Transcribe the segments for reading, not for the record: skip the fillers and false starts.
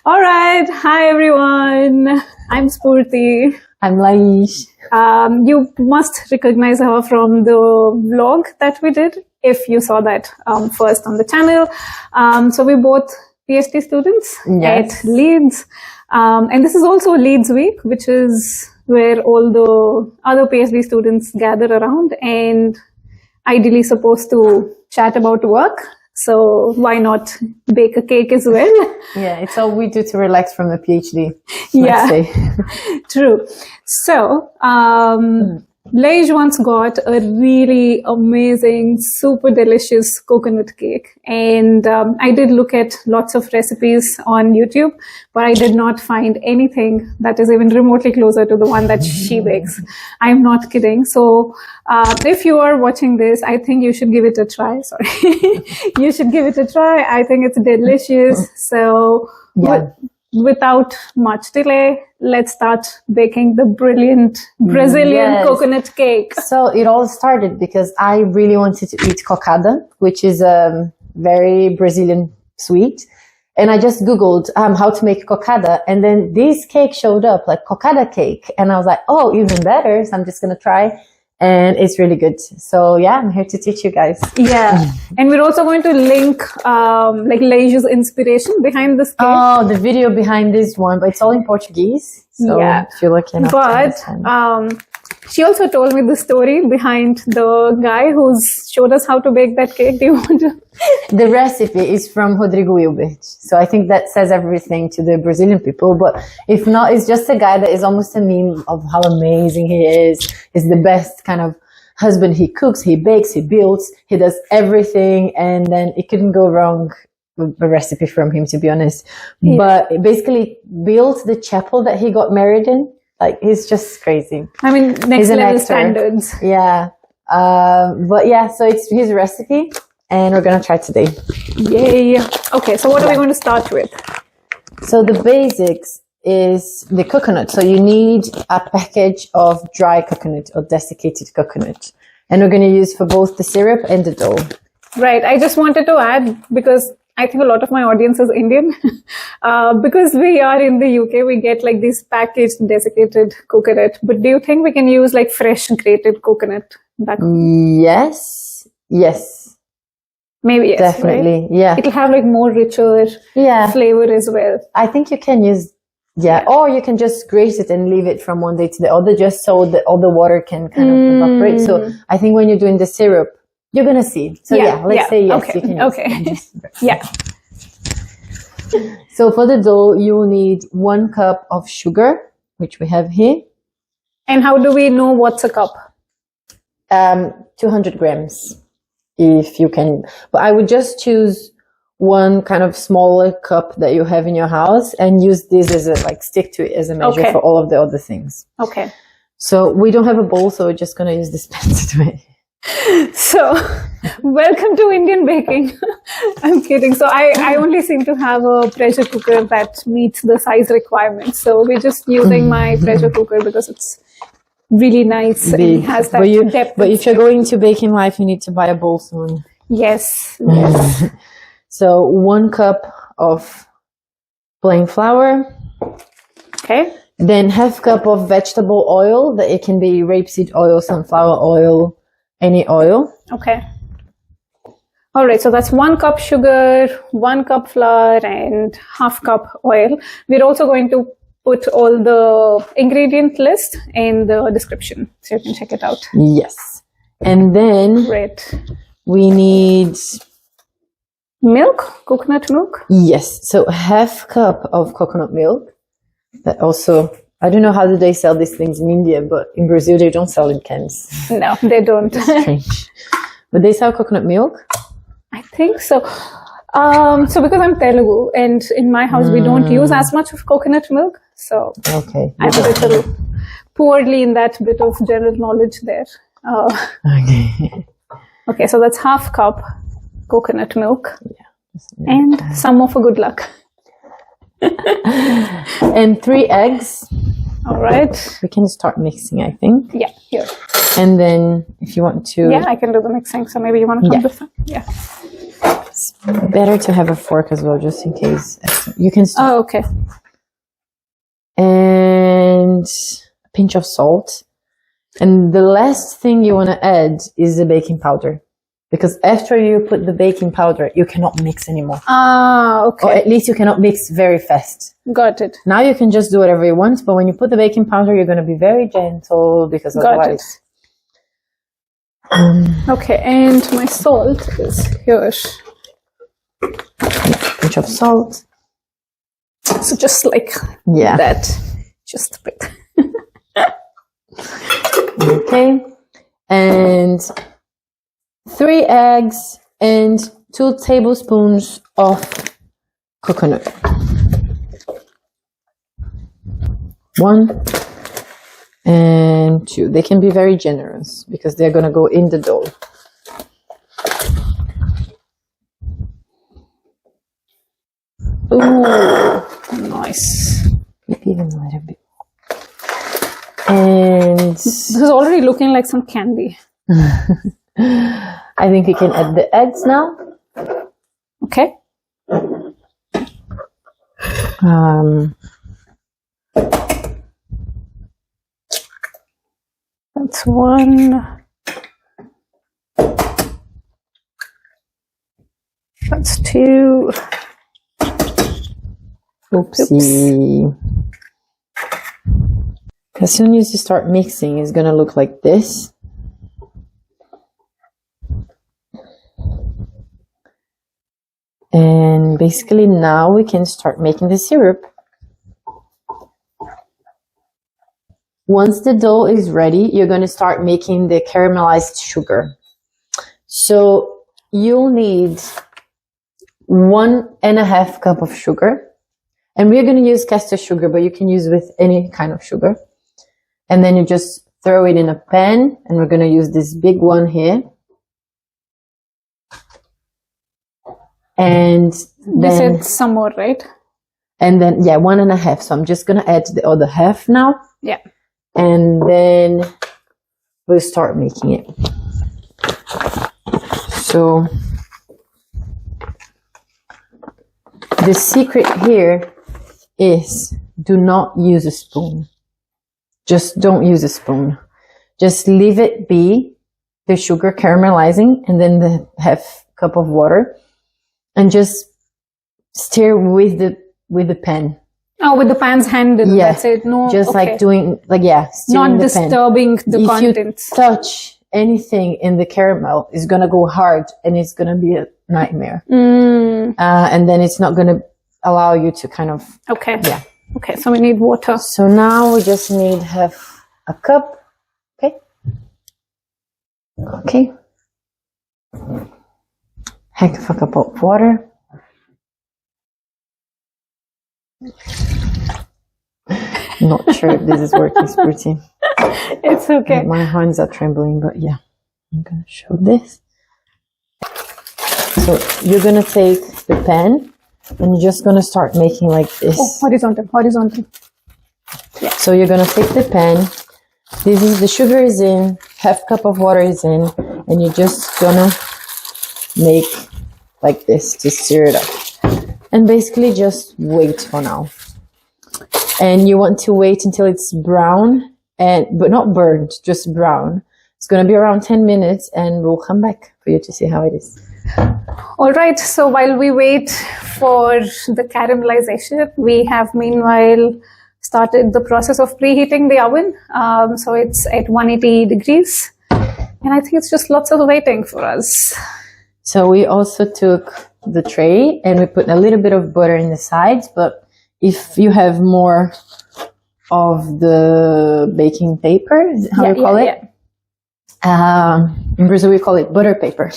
All right. Hi, everyone. I'm Spurthi. I'm Lais. You must recognize her from the vlog that we did, if you saw that first on the channel. So we're both PhD students at Leeds. And this is also Leeds Week, which is where all the other PhD students gather around and ideally supposed to chat about work. So why not bake a cake as well? Yeah, it's all we do to relax from a PhD. Yeah, true. So, Lais once got a really amazing, super delicious coconut cake. And I did look at lots of recipes on YouTube, but I did not find anything that is even remotely closer to the one that she bakes. I'm not kidding. So if you are watching this, I think you should give it a try. Sorry. You should give it a try. I think it's delicious. So without much delay, let's start baking the brilliant Brazilian coconut cake. So it all started because I really wanted to eat cocada, which is a very Brazilian sweet. And I just Googled how to make cocada. And then this cake showed up, like cocada cake. And I was like, oh, even better. So I'm just going to try. And it's really good. So yeah, I'm here to teach you guys. Yeah. And we're also going to link like Lais's inspiration behind this cake. Oh, the video behind this one, but it's all in Portuguese. So if you're lucky enough But she also told me the story behind the guy who's showed us how to bake that cake. Do you want to? The recipe is from Rodrigo Hilbert. So I think that says everything to the Brazilian people. But if not, it's just a guy that is almost a meme of how amazing he is. He's the best kind of husband. He cooks, he bakes, he builds, he does everything. And then it couldn't go wrong with a recipe from him, to be honest. Yeah. But basically built the chapel that he got married in. Like, he's just crazy. I mean, next level standards. Yeah. But yeah, so it's his recipe and we're going to try today. Yay. Okay, so what are we going to start with? So the basics is the coconut. So you need a package of dry coconut or desiccated coconut. And we're going to use for both the syrup and the dough. Right. I just wanted to add, because I think a lot of my audience is Indian. Because we are in the UK, we get like this packaged desiccated coconut. But do you think we can use like fresh grated coconut back home? Yes. Yes. Maybe yes. Definitely. Right? Yeah. It'll have like more richer flavor as well. I think you can use, or you can just grate it and leave it from one day to the other just so that all the water can kind of evaporate. So I think when you're doing the syrup, you're going to see. So let's say yes. Okay. You can Yeah. So for the dough, you will need 1 cup of sugar, which we have here. And how do we know what's a cup? 200 grams, if you can. But I would just choose one kind of smaller cup that you have in your house and use this as a, like, stick to it as a measure for all of the other things. Okay. So we don't have a bowl, so we're just going to use this pen to do it. So, welcome to Indian baking. I'm kidding. So, I only seem to have a pressure cooker that meets the size requirements. So, we're just using my pressure cooker because it's really nice and has that depth. But if you're going to bake in life, you need to buy a bowl soon. Yes. So, 1 cup of plain flour. Okay. Then 1/2 cup of vegetable oil. That it can be rapeseed oil, sunflower oil, any oil. Okay. All right. So that's 1 cup sugar, 1 cup flour, and 1/2 cup oil. We're also going to put all the ingredient list in the description, so you can check it out. Yes. And then we need milk, coconut milk. Yes. So 1/2 cup of coconut milk. That also, I don't know how do they sell these things in India, but in Brazil they don't sell in cans. No, they don't. Strange. But they sell coconut milk? I think so. So because I'm Telugu and in my house we don't use as much of coconut milk. So I'm a little poorly in that bit of general knowledge there. Okay, so that's 1/2 cup coconut milk. And some more for good luck. And 3 eggs. All right. We can start mixing, I think. Yeah, here. And then if you want to... Yeah, I can do the mixing. So maybe you want to come this time? Yeah. it's better to have a fork as well, just in case. You can start. Oh, okay. And a pinch of salt. And the last thing you want to add is the baking powder. Because after you put the baking powder, you cannot mix anymore. Ah, okay. Or at least you cannot mix very fast. Got it. Now you can just do whatever you want, but when you put the baking powder, you're going to be very gentle because otherwise... Okay, and my salt is here. Pinch of salt. So just like that. Just a bit. Okay. And 3 eggs and 2 tablespoons of coconut. 1 and 2. They can be very generous because they're going to go in the dough. Ooh, nice. Even a little bit. And this is already looking like some candy. I think you can add the eggs now. Okay. That's 1. That's 2. Oopsie. As soon as you start mixing, it's going to look like this. And basically now we can start making the syrup. Once the dough is ready, you're going to start making the caramelized sugar. So you'll need 1.5 cups of sugar. And we're going to use caster sugar, but you can use with any kind of sugar. And then you just throw it in a pan, and we're going to use this big one here. And then... You said some more, right? And then, 1.5. So I'm just going to add the other half now. Yeah. And then we'll start making it. So the secret here is do not use a spoon. Just don't use a spoon. Just leave it be, the sugar caramelizing, and then the half cup of water, and just stir with the pan. Oh, with the pan's handle. Yeah. That's it. No, just okay. like doing, not disturbing the contents. If you touch anything in the caramel, it's gonna go hard, and it's gonna be a nightmare. And then it's not gonna allow you to kind of... Okay. Yeah. Okay, so we need water. So now we just need half a cup. Okay. Okay. Half a cup of water. Not sure if this is working, Spurthi. It's okay. My hands are trembling, but yeah. I'm gonna show this. So you're gonna take the pan, and you're just gonna start making like this. Oh, horizontal. Yeah. So you're gonna take the pan. This is the sugar is in, half cup of water is in, and you're just gonna make like this to stir it up. And basically just wait for now. And you want to wait until it's brown, but not burnt, just brown. It's gonna be around 10 minutes, and we'll come back for you to see how it is. All right, so while we wait for the caramelization, we have meanwhile started the process of preheating the oven. So it's at 180 degrees, and I think it's just lots of waiting for us. So we also took the tray and we put a little bit of butter in the sides, but if you have more of the baking paper, is how you call it? Yeah. In Brazil we call it butter paper.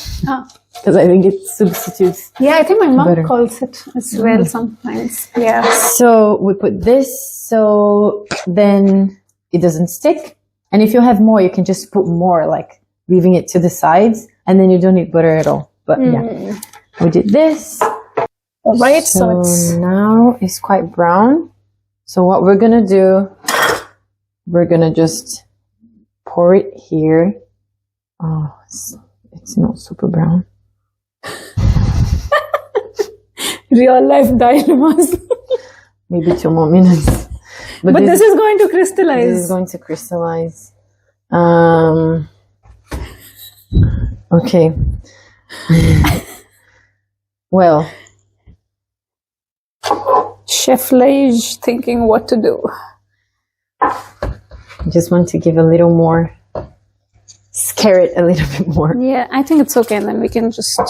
Because I think it substitutes. Yeah, I think my mom calls it as well sometimes. Yeah. So we put this so then it doesn't stick. And if you have more, you can just put more, like leaving it to the sides, and then you don't need butter at all. But yeah, we did this. All right. So now it's quite brown. So what we're gonna do, we're gonna just pour it here. Oh, it's not super brown. Real life dilemmas. Maybe 2 more minutes. But this is going to crystallize. This is going to crystallize. Okay. Well. Chef Lais thinking what to do. I just want to give a little more, scare it a little bit more. Yeah, I think it's okay. And then we can just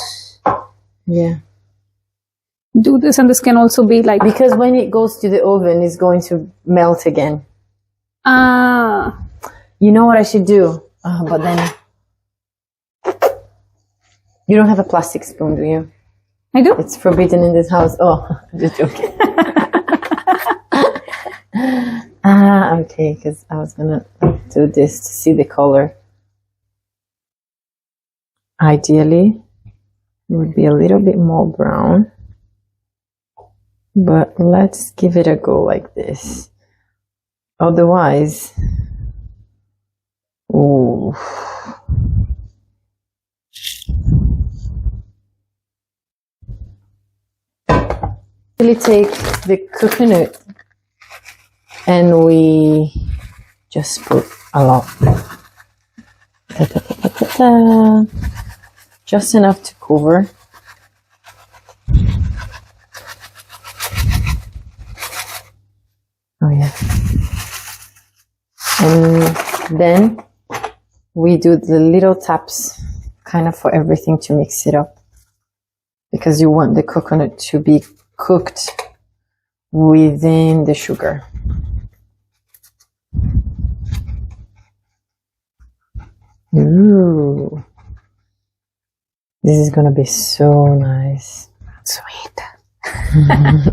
do this. And this can also be like... Because when it goes to the oven, it's going to melt again. Ah. You know what I should do? But then... You don't have a plastic spoon, do you? I do. It's forbidden in this house. Oh, I'm just joking. Okay, because I was gonna do this to see the color. Ideally, it would be a little bit more brown, but let's give it a go like this. Otherwise, ooh. Really take the coconut and we just put a lot. Just enough to cover. Oh yeah. And then we do the little taps kind of for everything to mix it up. Because you want the coconut to be cooked within the sugar. Ooh. This is gonna be so nice. Sweet.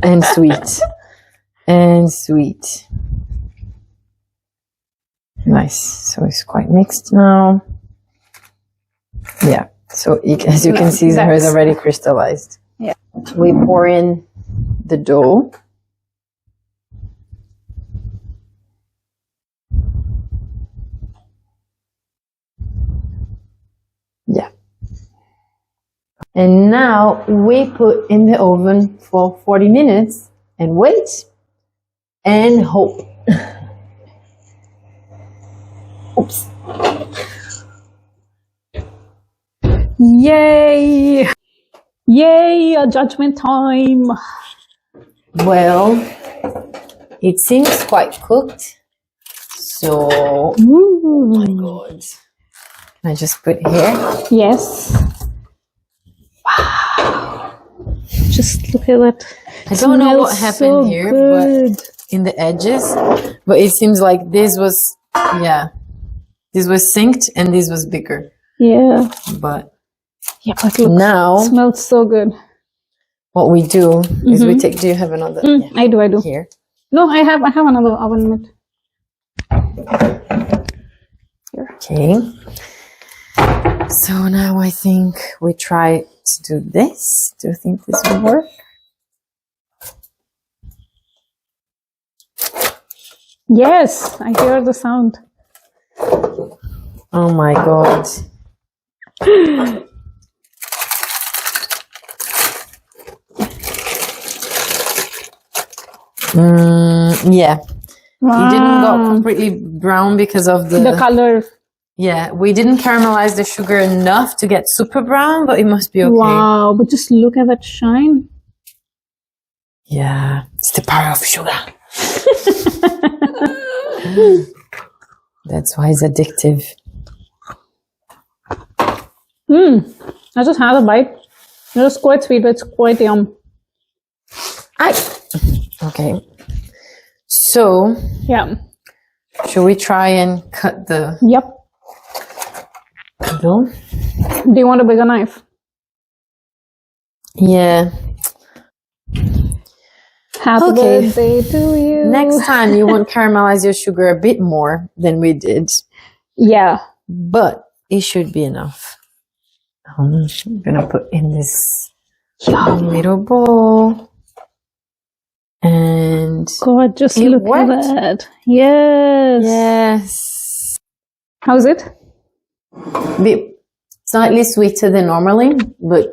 And sweet. And sweet. Nice. So it's quite mixed now. Yeah. So as you can see, it is already crystallized. Yeah. We pour in the dough. Yeah. And now we put in the oven for 40 minutes and wait and hope. Oops. Yay! Yay! A judgment time. Well, it seems quite cooked. So, Ooh. oh my god. Can I just put here? Yes. Wow. Just look at that. I don't know what happened here, but in the edges. But it seems like this was, this was synced and this was bigger. Yeah. But yeah, but look, now it smells so good. What we do is we take. Do you have another? Yeah. I do. Here. No, I have another oven mitt. Here. Okay. So now I think we try to do this. Do you think this will work? Yes, I hear the sound. Oh my god. Yeah. Wow. It didn't go completely brown because of the color. Yeah, we didn't caramelize the sugar enough to get super brown, but it must be okay. Wow, but just look at that shine. Yeah, it's the power of sugar. That's why it's addictive. I just had a bite. It's quite sweet, but it's quite yum. Okay. So, yeah. Should we try and cut the dough? Do you want a bigger knife? Yeah. Happy birthday to you. Next time you won't caramelize your sugar a bit more than we did. Yeah. But it should be enough. I'm gonna put in this little bowl. And God, just look at that. Yes. Yes. How's it? Slightly sweeter than normally, but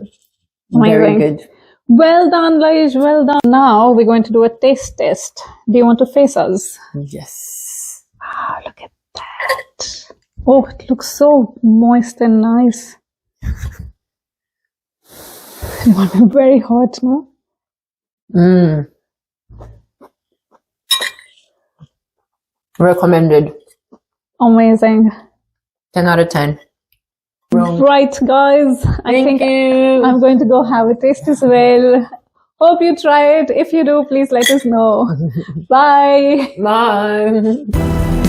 very good. Well done, Lais, well done. Now we're going to do a taste test. Do you want to face us? Yes. Ah, look at that. Oh, it looks so moist and nice. It must be very hot, no? Recommended. Amazing. 10 out of 10. Right, guys. I think you. I'm going to go have a taste as well. Hope you try it. If you do, please let us know. Bye. Bye.